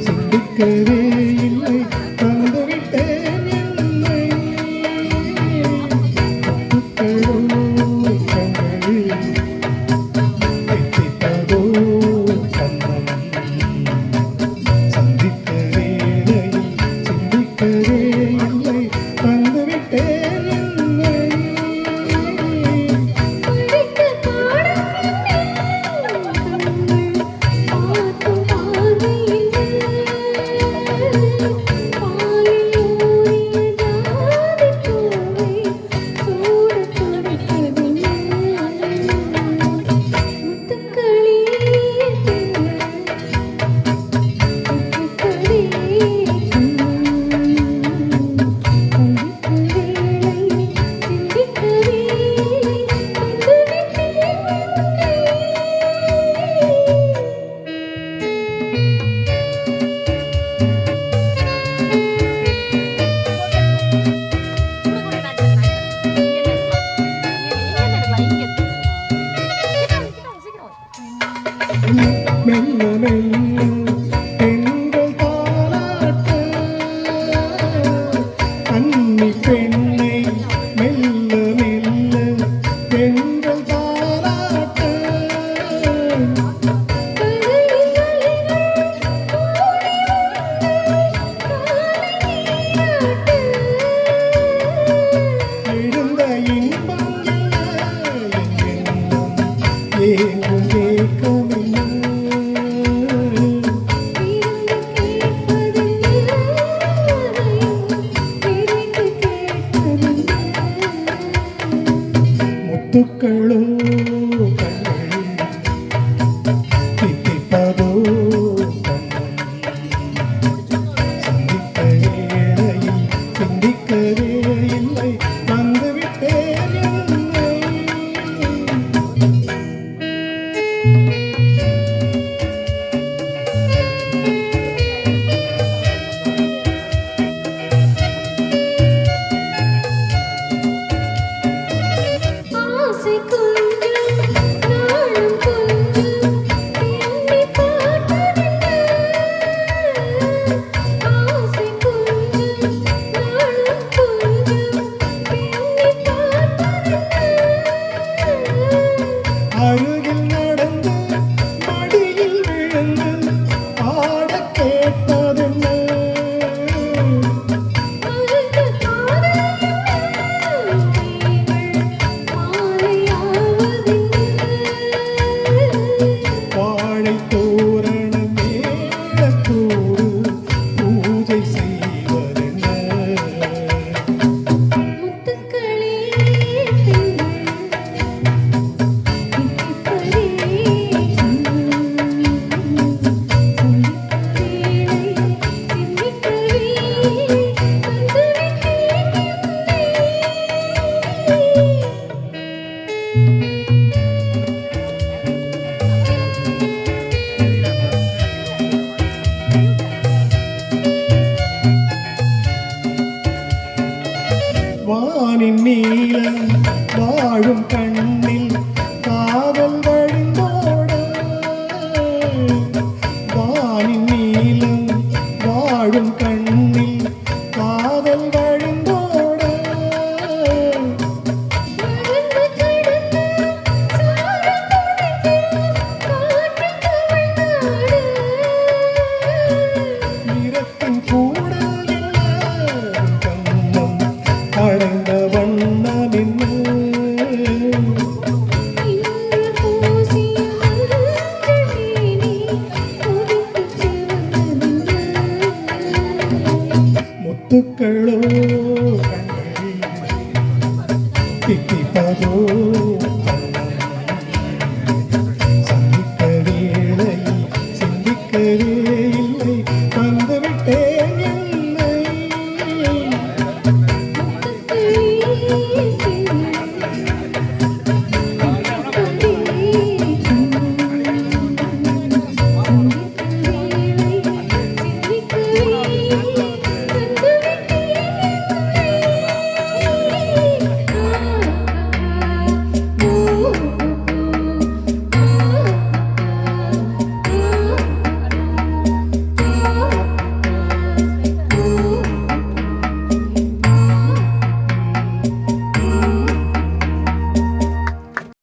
சிந்திக்கவே இல்லை தந்துவிட்டேன் என்னை எத்திப்பதோ கண்ணம் சந்தித்த வேளையில் சிந்திக்கவே இல்லை தந்துவிட்டேன் என்னை மெல்ல மெல்ல பெண்கள் தாலாட்ட கன்னி பெண்ணை மெல்ல மெல்ல பெண்கள் தாலாட்ட எழுந்த இன்பம் ஏங்கும் ஏக்கம் முத்துக்களோ கண்கள் தித்திப்பதோ சந்தித்த வேளையில் சிந்திக்கவே இல்லை வந்துவிட்டேன் என்னை அருகில் நடந்து மடியில் விழுந்து ஆடக் கேட்பதென்ன வாழைத் தோரண மேளத்தோடு பூஜை செய்வதென்ன வானின் நீலம் வாழும் கண்ணில் காதல் வழிந்தோட வானின் நீலம் வாழும் கண்ணில் காதல் வழிந்தோட நிறத்தின் கூடல் எல்லாம் கண்ணம் அடைந்த வண்ணம் என்ன முத்துக்களோ